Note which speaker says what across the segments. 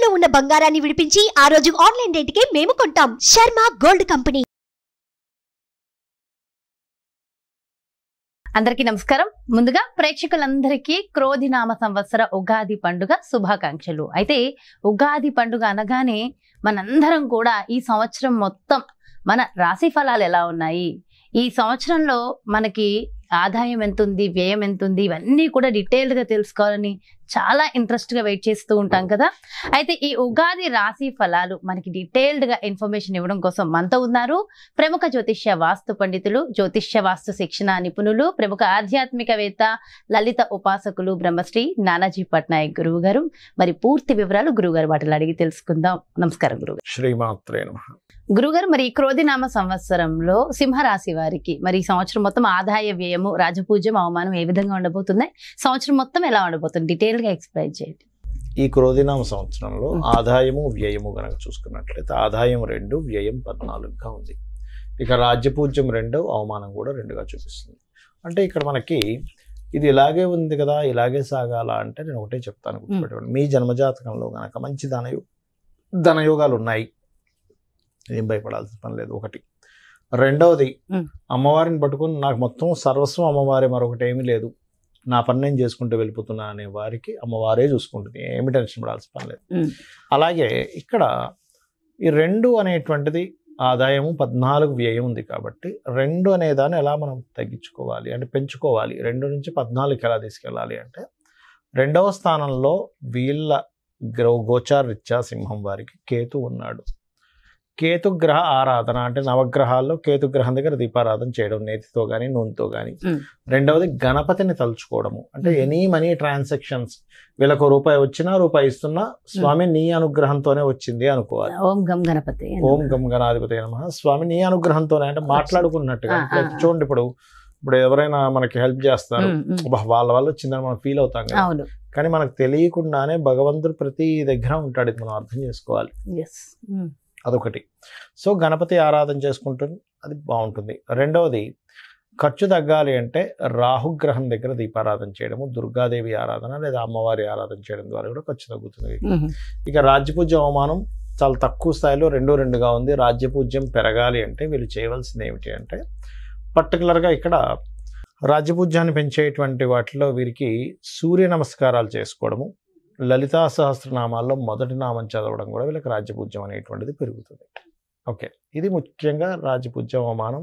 Speaker 1: తాకట్టులో ఉన్న బంగారాన్ని విడిపించి ఆ రోజు ఆన్లైన్ రేటుకే మేము కొంటాం. Sharma gold company.
Speaker 2: అందరికీ నమస్కారం. ముందుగా ప్రేక్షకులందరికీ క్రోధినామ సంవత్సర ఉగాది పండుగ శుభాకాంక్షలు. అయితే ఉగాది పండుగ అనగానే మనందరం కూడా ఈ సంవత్సరం మొత్తం మన రాశి ఫలాలు ఎలా ఉన్నాయి, ఈ సంవత్సరంలో మనకి ఆదాయం ఎంత ఉంది, వ్యయం ఎంత ఉంది, ఇవన్నీ కూడా డీటెయిల్డ్గా తెలుసుకోవాలని చాలా ఇంట్రెస్ట్గా వెయిట్ చేస్తూ ఉంటాం కదా. అయితే ఈ ఉగాది రాశి ఫలాలు మనకి డీటెయిల్డ్గా ఇన్ఫర్మేషన్ ఇవ్వడం కోసం మనతో ఉన్నారు ప్రముఖ జ్యోతిష్య వాస్తు పండితులు, జ్యోతిష్య వాస్తు శిక్షణ నిపుణులు, ప్రముఖ ఆధ్యాత్మికవేత్త, లలిత ఉపాసకులు బ్రహ్మశ్రీ నానాజీ పట్నాయక్ గురువు గారు. మరి పూర్తి వివరాలు గురువుగారు వాటిలో అడిగి తెలుసుకుందాం. నమస్కారం గురుగారు.
Speaker 3: శ్రీమాత్రే నమః.
Speaker 2: గురుగారు, మరి ఈ క్రోధినామ సంవత్సరంలో సింహరాశి వారికి మరి ఈ సంవత్సరం మొత్తం ఆదాయ వ్యయము, రాజపూజ్యం, అవమానం ఏ విధంగా ఉండబోతున్నాయి, సంవత్సరం మొత్తం ఎలా ఉండబోతుంది, డీటెయిల్ గా ఎక్స్ప్లెయిన్ చేయండి.
Speaker 3: ఈ క్రోధినామ సంవత్సరంలో ఆదాయము వ్యయము కనుక చూసుకున్నట్లయితే ఆదాయం 2, వ్యయం 14గా ఉంది. ఇక రాజ్యపూజ్యం 2, అవమానం కూడా 2గా చూపిస్తుంది. అంటే ఇక్కడ మనకి ఇది ఇలాగే ఉంది కదా, ఇలాగే సాగాల అంటే నేను ఒకటే చెప్తాను, గుర్తుపెట్టుకోండి. మీ జన్మజాతకంలో కనుక మంచి ధనయోగాలు ఉన్నాయి, ఏం భయపడాల్సిన పని లేదు. ఒకటి. రెండవది, అమ్మవారిని పట్టుకుని నాకు మొత్తం సర్వస్వం అమ్మవారే, మరొకటి ఏమీ లేదు, నా పని నేను చేసుకుంటూ వెళ్ళిపోతున్నా అనే వారికి అమ్మవారే చూసుకుంటుంది, ఏమి టెన్షన్ పడాల్సిన పని లేదు. అలాగే ఇక్కడ ఈ 2 అనేటువంటిది ఆదాయము, 14 వ్యయం ఉంది కాబట్టి 2 అనే దాన్ని ఎలా మనం తగ్గించుకోవాలి అంటే పెంచుకోవాలి. 2 నుంచి 14కి ఎలా తీసుకెళ్ళాలి అంటే 2వ స్థానంలో వీళ్ళ గోచార రీత్యా సింహం వారికి కేతు ఉన్నాడు. కేతుగ్రహ ఆరాధన అంటే నవగ్రహాల్లో కేతుగ్రహం దగ్గర దీపారాధన చేయడం, నేతితో కానీ నూనెతో కానీ. రెండవది గణపతిని తలుచుకోవడము, అంటే ఎనీ మనీ ట్రాన్సాక్షన్స్ వీళ్ళకు రూపాయి వచ్చినా రూపాయి ఇస్తున్నా స్వామి నీ అనుగ్రహంతోనే వచ్చింది అనుకోవాలి.
Speaker 2: ఓం గం గణపతి,
Speaker 3: ఓం గం గణాధిపతి నమః. స్వామి నీ అనుగ్రహంతోనే అంటే మాట్లాడుకున్నట్టుగా. చూడండి, ఇప్పుడు ఎవరైనా మనకి హెల్ప్ చేస్తారు, వాళ్ళ వల్ల వచ్చిందని మనం ఫీల్ అవుతాం కదా, కానీ మనకు తెలియకుండానే భగవంతుడు ప్రతి దగ్గర ఉంటాడు, ఇది మనం అర్థం చేసుకోవాలి. అదొకటి. సో గణపతి ఆరాధన చేసుకుంటుంది, అది బాగుంటుంది. రెండవది, ఖర్చు తగ్గాలి అంటే రాహుగ్రహం దగ్గర దీపారాధన చేయడము, దుర్గాదేవి ఆరాధన లేదా అమ్మవారి ఆరాధన చేయడం ద్వారా కూడా ఖర్చు తగ్గుతుంది. ఇక రాజ్యపూజ్యం, అవమానం చాలా తక్కువ స్థాయిలో 2గా ఉంది. రాజ్యపూజ్యం పెరగాలి అంటే వీళ్ళు చేయవలసింది ఏమిటి అంటే పర్టికులర్గా ఇక్కడ రాజ్యపూజ్యాన్ని పెంచేటువంటి వాటిలో వీరికి సూర్య నమస్కారాలు చేసుకోవడము, లలితా సహస్రనామాల్లో మొదటి నామం చదవడం కూడా వీళ్ళకి రాజ్యపూజ్యం అనేటువంటిది పెరుగుతుంది. ఓకే, ఇది ముఖ్యంగా రాజ్యపూజ్యం, అవమానం,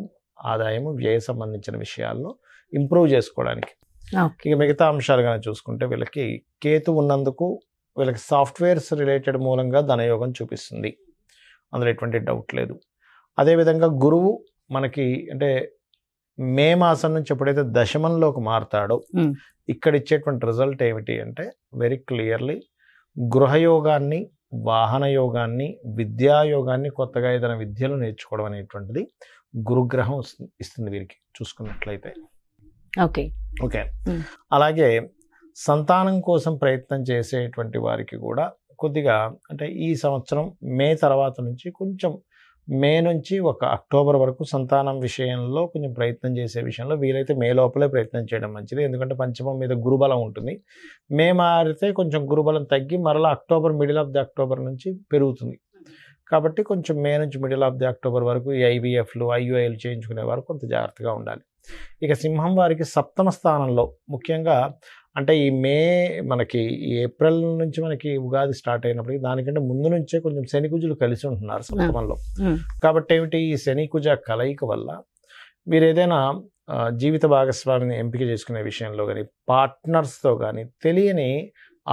Speaker 3: ఆదాయము, వ్యయ సంబంధించిన విషయాల్లో ఇంప్రూవ్ చేసుకోవడానికి. ఇక మిగతా అంశాలు కనుక చూసుకుంటే వీళ్ళకి కేతు ఉన్నందుకు వీళ్ళకి సాఫ్ట్వేర్స్ రిలేటెడ్ మూలంగా ధనయోగం చూపిస్తుంది, అందులో ఎటువంటి డౌట్ లేదు. అదేవిధంగా గురువు మనకి అంటే మే మాసం నుంచి ఎప్పుడైతే దశమంలోకి మారతాడో ఇక్కడ ఇచ్చేటువంటి రిజల్ట్ ఏమిటి అంటే వెరీ క్లియర్లీ గృహయోగాన్ని, వాహన యోగాన్ని, విద్యాయోగాన్ని, కొత్తగా ఏదైనా విద్యలు నేర్చుకోవడం అనేటువంటిది గురుగ్రహం ఇస్తుంది వీరికి చూసుకున్నట్లయితే. ఓకే. అలాగే సంతానం కోసం ప్రయత్నం చేసేటువంటి వారికి కూడా కొద్దిగా అంటే ఈ సంవత్సరం మే తర్వాత నుంచి కొంచెం మే నుంచి ఒక అక్టోబర్ వరకు సంతానం విషయంలో కొంచెం ప్రయత్నం చేసే విషయంలో వీలైతే మే లోపలే ప్రయత్నం చేయడం మంచిది. ఎందుకంటే పంచమం మీద గురుబలం ఉంటుంది. మే మారితే కొంచెం గురుబలం తగ్గి మరలా October, middle of the October నుంచి పెరుగుతుంది. కాబట్టి కొంచెం మే నుంచి మిడిల్ ఆఫ్ ది అక్టోబర్ వరకు ఈ ఐవీఎఫ్లు, ఐయుఐలు చేయించుకునే వారు కొంత జాగ్రత్తగా ఉండాలి. ఇక సింహం వారికి 7వ స్థానంలో ముఖ్యంగా అంటే ఈ మే మనకి ఏప్రిల్ నుంచి మనకి ఉగాది స్టార్ట్ అయినప్పటికీ దానికంటే ముందు నుంచే కొంచెం శనికుజులు కలిసి ఉంటున్నారు సప్తమంలో. కాబట్టి ఏమిటి, ఈ శనికుజ కలయిక వల్ల మీరు ఏదైనా జీవిత భాగస్వామిని ఎంపిక చేసుకునే విషయంలో కానీ, పార్ట్నర్స్తో కానీ తెలియని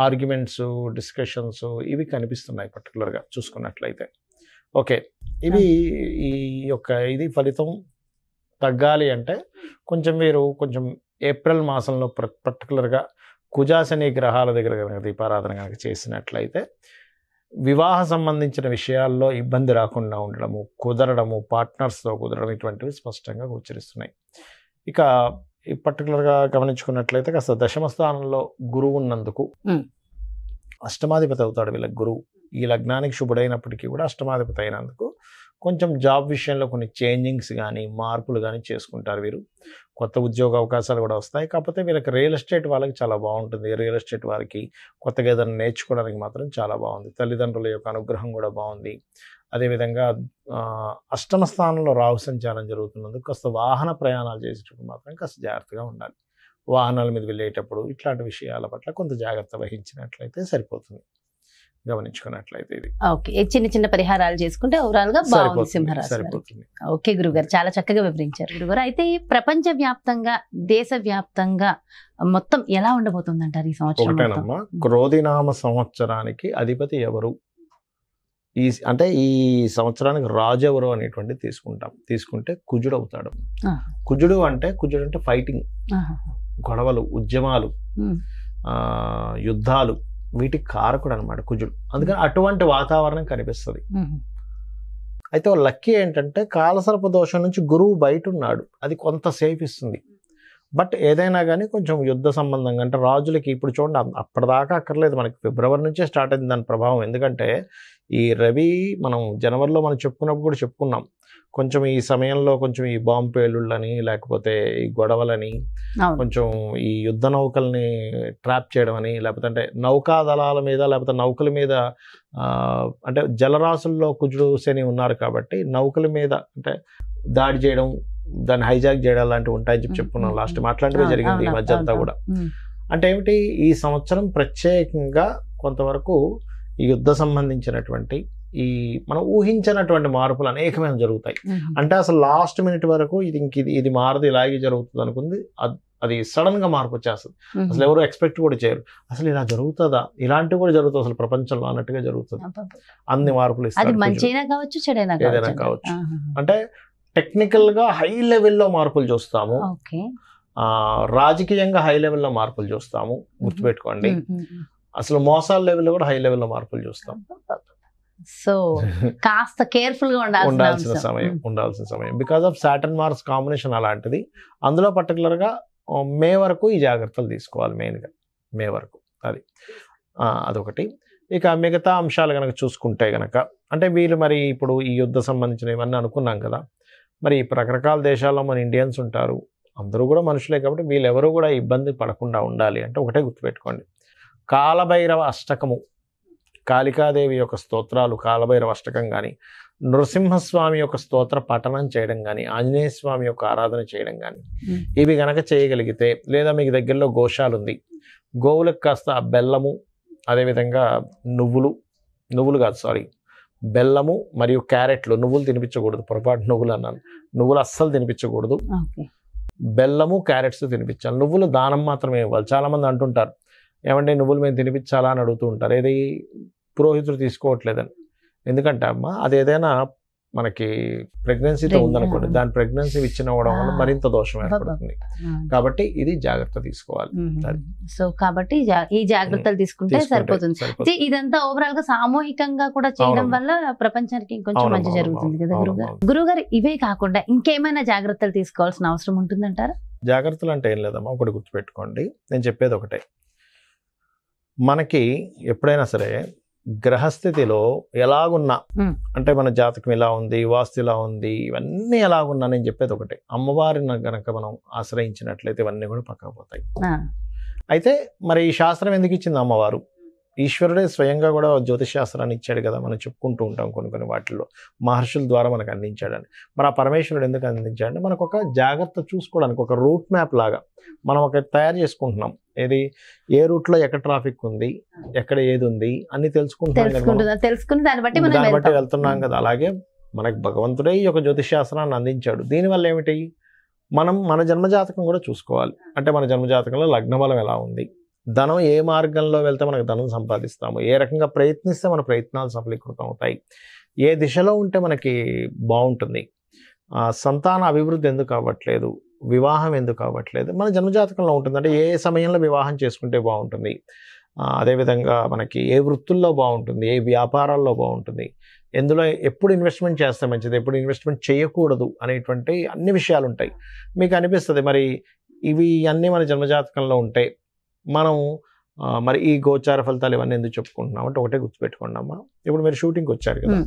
Speaker 3: ఆర్గ్యుమెంట్స్, డిస్కషన్స్ ఇవి కనిపిస్తున్నాయి పర్టికులర్గా చూసుకున్నట్లయితే. ఓకే, ఇవి ఈ యొక్క ఇది ఫలితం తగ్గాలి అంటే కొంచెం మీరు కొంచెం ఏప్రిల్ మాసంలో పర్టికులర్గా కుజాశని గ్రహాల దగ్గర కనుక దీపారాధన కనుక చేసినట్లయితే వివాహ సంబంధించిన విషయాల్లో ఇబ్బంది రాకుండా ఉండడము, కుదరడము, పార్ట్నర్స్తో కుదరడం ఇటువంటివి స్పష్టంగా గోచరిస్తున్నాయి. ఇక పర్టికులర్గా గమనించుకున్నట్లయితే కాస్త దశమ స్థానంలో గురువు ఉన్నందుకు అష్టమాధిపతి అవుతాడు వీళ్ళకి గురువు. ఈ లగ్నానికి శుభుడైనప్పటికీ కూడా అష్టమాధిపతి అయినందుకు కొంచెం జాబ్ విషయంలో కొన్ని చేంజింగ్స్ కానీ మార్పులు కానీ చేసుకుంటారు వీరు. కొత్త ఉద్యోగ అవకాశాలు కూడా వస్తాయి. కాకపోతే వీళ్ళకి రియల్ ఎస్టేట్ వాళ్ళకి చాలా బాగుంటుంది. రియల్ ఎస్టేట్ వారికి కొత్తగా ఏదైనా నేర్చుకోవడానికి మాత్రం చాలా బాగుంది. తల్లిదండ్రుల యొక్క అనుగ్రహం కూడా బాగుంది. అదేవిధంగా అష్టమ స్థానంలో రాహు సంచారం జరుగుతున్నందుకు కాస్త వాహన ప్రయాణాలు చేసేటప్పుడు మాత్రం కాస్త జాగ్రత్తగా ఉండాలి. వాహనాల మీద వెళ్ళేటప్పుడు ఇట్లాంటి విషయాల పట్ల కొంత జాగ్రత్త వహించినట్లయితే సరిపోతుంది, గమనించుకున్నట్లయితే. ఇది
Speaker 2: ఓకే, చిన్న చిన్న పరిహారాలు చేసుకుంటే ఓవరాల్ గా బాగుంది సింహరాశి.
Speaker 3: సరిపోతుంది.
Speaker 2: ఓకే గురుగారు, చాలా చక్కగా వివరించారు గురుగారు. అయితే ప్రపంచ వ్యాప్తంగా, దేశ వ్యాప్తంగా మొత్తం ఎలా ఉండబోతుంది అంటారు ఈ సంవత్సరం?
Speaker 3: ఒకటేనమ్మా, క్రోధినామ సంవత్సరానికి అధిపతి ఎవరు, అంటే ఈ సంవత్సరానికి రాజు ఎవరు అనేటువంటిది తీసుకుంటే కుజుడు అవుతాడు. కుజుడు అంటే ఫైటింగ్, గొడవలు, ఉద్యమాలు, యుద్ధాలు, వీటికి కారకుడు అనమాట కుజుడు. అందుకని అటువంటి వాతావరణం కనిపిస్తుంది. అయితే లక్కీ ఏంటంటే కాలసర్ప దోషం నుంచి గురువు బయట ఉన్నాడు, అది కొంత సేఫ్ ఇస్తుంది. బట్ ఏదైనా కానీ కొంచెం యుద్ధ సంబంధంగా, అంటే రాజులకి ఇప్పుడు చూడండి అప్పటిదాకా అక్కర్లేదు, మనకి ఫిబ్రవరి నుంచే స్టార్ట్ అయింది దాని ప్రభావం. ఎందుకంటే ఈ రవి మనం జనవరిలో మనం చెప్పుకున్నప్పుడు కూడా చెప్పుకున్నాం, కొంచెం ఈ సమయంలో కొంచెం ఈ బాంబు పేలుళ్ళని, లేకపోతే ఈ గొడవలని, కొంచెం ఈ యుద్ధ నౌకల్ని ట్రాప్ చేయడం అని, లేకపోతే అంటే నౌకా దళాల మీద, లేకపోతే నౌకల మీద, అంటే జలరాశుల్లో కుజుడు శని ఉన్నారు కాబట్టి నౌకల మీద అంటే దాడి చేయడం, దాన్ని హైజాక్ చేయడం లాంటివి ఉంటాయని చెప్పుకున్నాం లాస్ట్ టైం. అట్లాంటివే జరిగింది ఈ మధ్య అంతా కూడా. అంటే ఏమిటి, ఈ సంవత్సరం ప్రత్యేకంగా కొంతవరకు ఈ యుద్ధ సంబంధించినటువంటి ఈ మనం ఊహించినటువంటి మార్పులు అనేకమైన జరుగుతాయి. అంటే అసలు లాస్ట్ మినిట్ వరకు ఇది మారదు, ఇలాగే జరుగుతుంది అనుకుంది, అది సడన్ గా మార్పు వచ్చేస్తుంది. అసలు ఎవరు ఎక్స్పెక్ట్ కూడా చేయరు, అసలు ఇలా జరుగుతుందా, ఇలాంటివి కూడా జరుగుతుంది అసలు ప్రపంచంలో అన్నట్టుగా జరుగుతుంది. అన్ని మార్పులు ఏదైనా కావచ్చు. అంటే టెక్నికల్ గా హై లెవెల్లో మార్పులు చూస్తాము, రాజకీయంగా హై లెవెల్లో మార్పులు చూస్తాము, గుర్తుపెట్టుకోండి. అసలు మోసాల లెవెల్లో కూడా హై లెవెల్లో మార్పులు చూస్తాం.
Speaker 2: సో కాస్త కేర్ఫుల్ గా ఉండాల్సిన
Speaker 3: సమయం because of Saturn Mars combination అలాంటిది. అందులో పర్టికులర్ గా మే వరకు ఈ జాగ్రత్తలు తీసుకోవాలి, మెయిన్ గా మే వరకు. అదొకటి. ఇక మిగతా అంశాలు కనుక చూసుకుంటే గనక, అంటే వీళ్ళు మరి ఇప్పుడు ఈ యుద్ధ సంబంధించిన ఇవన్నీ అనుకున్నాం కదా, మరి రకరకాల దేశాల్లో మన ఇండియన్స్ ఉంటారు, అందరూ కూడా మనుషులే కాబట్టి వీళ్ళెవరూ కూడా ఇబ్బంది పడకుండా ఉండాలి అంటే ఒకటే గుర్తుపెట్టుకోండి, కాలభైరవ అష్టకము, కాళికాదేవి యొక్క స్తోత్రాలు, కాలభైరవ అష్టకం కానీ, నృసింహస్వామి యొక్క స్తోత్ర పఠనం చేయడం కానీ, ఆంజనేయ స్వామి యొక్క ఆరాధన చేయడం కానీ, ఇవి గనక చేయగలిగితే, లేదా మీకు దగ్గరలో గోశాల ఉంది, గోవులకు కాస్త బెల్లము, అదేవిధంగా నువ్వులు కాదు సారీ బెల్లము మరియు క్యారెట్లు, నువ్వులు తినిపించకూడదు, పొరపాటు నువ్వులు అన్నాను, నువ్వులు అస్సలు తినిపించకూడదు, బెల్లము క్యారెట్స్ తినిపించాలి. నువ్వులు దానం మాత్రమే ఇవ్వాలి. చాలామంది అంటుంటారు, ఏమంటే నువ్వులు మేము తినిపించాలా అని అడుగుతూ ఉంటారు, ఏది పురోహితుడు తీసుకోవట్లేదని. ఎందుకంటే అమ్మ అది ఏదైనా మనకి ప్రెగ్నెన్సీతో ఉందనుకోండి, దాని ప్రెగ్నెన్సీ ఇచ్చినవ్వడం వల్ల మరింత దోషం ఏర్పడుతుంది. కాబట్టి ఇది జాగ్రత్త తీసుకోవాలి.
Speaker 2: సో కాబట్టి ఈ జాగ్రత్తలు తీసుకుంటే సరిపోతుంది. ఇదంతా ఓవరాల్ గా సామూహికంగా కూడా చేయడం వల్ల ప్రపంచానికి కొంచెం మంచి జరుగుతుంది కదా గురుగారు. ఇవే కాకుండా ఇంకేమైనా జాగ్రత్తలు తీసుకోవాల్సిన అవసరం ఉంటుందంటారా?
Speaker 3: జాగ్రత్తలు అంటే ఏం లేదమ్మా, ఒకటి గుర్తుపెట్టుకోండి, నేను చెప్పేది ఒకటే, మనకి ఎప్పుడైనా సరే గ్రహస్థితిలో ఎలాగున్నా, అంటే మన జాతకం ఎలా ఉంది, వాస్తు ఎలా ఉంది, ఇవన్నీ ఎలాగున్నా, నేను చెప్పేది ఒకటే, అమ్మవారిని గనక మనం ఆశ్రయించినట్లయితే ఇవన్నీ కూడా పక్కకు పోతాయి. అయితే మరి ఈ శాస్త్రం ఎందుకు ఇచ్చింది అమ్మవారు? ఈశ్వరుడే స్వయంగా కూడా జ్యోతిష్ శాస్త్రాన్ని ఇచ్చాడు కదా, మనం చెప్పుకుంటూ ఉంటాం కొన్ని వాటిల్లో, మహర్షుల ద్వారా మనకు అందించాడని. మరి ఆ పరమేశ్వరుడు ఎందుకు అందించాడంటే మనకు ఒక జాగ్రత్త చూసుకోవడానికి, ఒక రూట్ మ్యాప్ లాగా మనం ఒక తయారు చేసుకుంటున్నాం. ఏది, ఏ రూట్లో ఎక్కడ ట్రాఫిక్ ఉంది, ఎక్కడ ఏది ఉంది అన్ని
Speaker 2: తెలుసుకుని దాన్ని బట్టి
Speaker 3: వెళ్తున్నాం కదా. అలాగే మనకు భగవంతుడే ఈ యొక్క జ్యోతిష్ శాస్త్రాన్ని అందించాడు. దీనివల్ల ఏమిటి, మనం మన జన్మజాతకం కూడా చూసుకోవాలి. అంటే మన జన్మజాతకంలో లగ్నబలం ఎలా ఉంది, ధనం ఏ మార్గంలో వెళ్తే మనకు ధనం సంపాదిస్తాము, ఏ రకంగా ప్రయత్నిస్తే మన ప్రయత్నాలు సఫలీకృతం అవుతాయి, ఏ దిశలో ఉంటే మనకి బాగుంటుంది, సంతాన అభివృద్ధి ఎందుకు అవ్వట్లేదు, వివాహం ఎందుకు అవ్వట్లేదు, మన జన్మజాతకంలో ఉంటుంది. అంటే ఏ సమయంలో వివాహం చేసుకుంటే బాగుంటుంది, అదేవిధంగా మనకి ఏ వృత్తుల్లో బాగుంటుంది, ఏ వ్యాపారాల్లో బాగుంటుంది, ఎందులో ఎప్పుడు ఇన్వెస్ట్మెంట్ చేస్తే మంచిది, ఎప్పుడు ఇన్వెస్ట్మెంట్ చేయకూడదు అనేటువంటి అన్ని విషయాలు ఉంటాయి. మీకు అనిపిస్తుంది మరి ఇవి అన్నీ మన జన్మజాతకంలో ఉంటాయి, మనం మరి ఈ గోచార ఫలితాలు ఇవన్నీ ఎందుకు చెప్పుకుంటున్నాం అంటే ఒకటే గుర్తుపెట్టుకోండి అమ్మా, ఇప్పుడు మీరు షూటింగ్కి వచ్చారు కదా,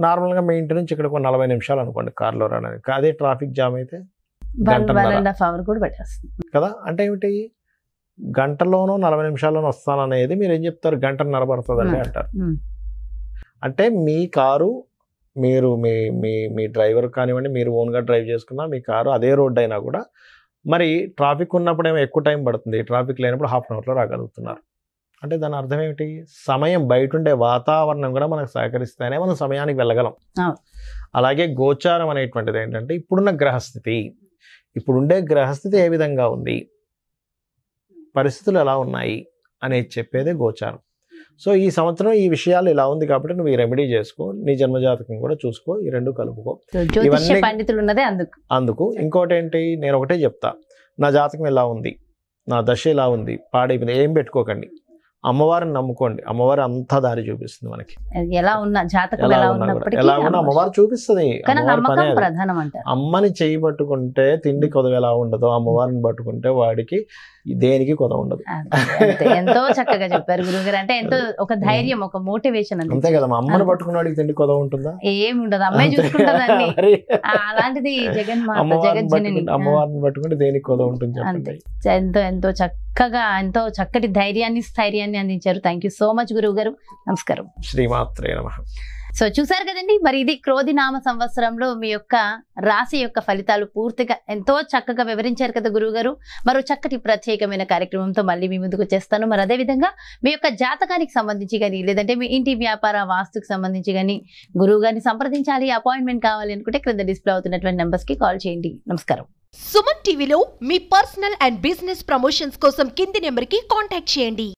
Speaker 3: నార్మల్గా మీ ఇంటి నుంచి ఇక్కడ 40 నిమిషాలు అనుకోండి కార్లో రావడానికి. అదే ట్రాఫిక్ జామ్ అయితే కదా. అంటే ఏమిటి, గంటలోనో 40 నిమిషాల్లోనో వస్తాననేది మీరు ఏం చెప్తారు, గంటన్నర పడుతుందండి అంటారు. అంటే మీ కారు మీరు మీ డ్రైవర్ కానివ్వండి, మీరు ఓన్గా డ్రైవ్ చేసుకున్నా మీ కారు అదే రోడ్ అయినా కూడా మరి ట్రాఫిక్ ఉన్నప్పుడు ఏమో ఎక్కువ టైం పడుతుంది, ట్రాఫిక్ లేనప్పుడు హాఫ్ అన్ అవర్లో రాగలుగుతున్నారు. అంటే దాని అర్థం ఏమిటి, సమయం బయట ఉండే వాతావరణం కూడా మనకు సహకరిస్తేనే మనం సమయానికి వెళ్ళగలం. అలాగే గోచారం అనేటువంటిది ఏంటంటే ఇప్పుడున్న గ్రహస్థితి, ఇప్పుడుండే గ్రహస్థితి ఏ విధంగా ఉంది, పరిస్థితులు ఎలా ఉన్నాయి అనేది చెప్పేదే గోచారం. సో ఈ సంవత్సరం ఈ విషయాలు ఇలా ఉంది కాబట్టి నువ్వు ఈ రెమెడీ చేసుకో, నీ జన్మజాతకం కూడా చూసుకో, ఈ రెండు కలుపుకో.
Speaker 2: ఇవన్నీ పండితులు ఉన్నదే
Speaker 3: అందుకు. ఇంకోటి ఏంటి, నేను ఒకటే చెప్తా, నా జాతకం ఎలా ఉంది, నా దశ ఎలా ఉంది, పాడైపోయింది ఏం పెట్టుకోకండి, అమ్మవారిని నమ్ముకోండి. అమ్మవారి అంతా దారి చూపిస్తుంది మనకి.
Speaker 2: ఎలా ఉన్నా జాతకం ఎలా
Speaker 3: ఉన్నా అమ్మవారు చూపిస్తుంది. అమ్మని చేయి పట్టుకుంటే తిండి కొదవ ఎలా ఉండదో, అమ్మవారిని పట్టుకుంటే వాడికి దేనికి కొదవ ఉండదు.
Speaker 2: ఎంతో చక్కగా చెప్పారు గురుగారు. అంటే ఎంతో ఒక ధైర్యం, ఒక మోటివేషన్.
Speaker 3: అంతే కదా, అమ్మని పట్టుకున్న వాడికి తిండి కొదవ ఉంటుందా?
Speaker 2: ఏమి ఉండదు, అమ్మాయి చూసుకుంటుందండి. అలాంటిది
Speaker 3: అమ్మవారిని పట్టుకుంటే దేనికి కొదవ ఉంటుంది చెప్పండి.
Speaker 2: ఎంతో చక్కగా, ఎంతో చక్కటి ధైర్యాన్ని, స్థైర్యాన్ని అందించారు. థ్యాంక్ యూ సో మచ్ గురువు గారు. నమస్కారం.
Speaker 3: శ్రీమాత్రే నమః.
Speaker 2: సో చూసారు కదండి, మరి ఇది క్రోధినామ సంవత్సరంలో మీ యొక్క రాశి యొక్క ఫలితాలు పూర్తిగా ఎంతో చక్కగా వివరించారు కదా గురువు గారు. మరో చక్కటి ప్రత్యేకమైన కార్యక్రమంతో మళ్ళీ మీ ముందుకు వచ్చేస్తాను. మరి అదేవిధంగా మీ యొక్క జాతకానికి సంబంధించి కానీ, లేదంటే మీ ఇంటి వ్యాపార వాస్తుకు సంబంధించి కానీ గురువు గారిని సంప్రదించాలి, అపాయింట్మెంట్ కావాలి అనుకుంటే క్రింద డిస్ప్లే అవుతున్నటువంటి నెంబర్స్ కి కాల్ చేయండి. నమస్కారం.
Speaker 1: సుమన్ టీవీలో మీ పర్సనల్ అండ్ బిజినెస్ ప్రమోషన్స్ కోసం కింది నెంబర్ కి కాంటాక్ట్ చేయండి.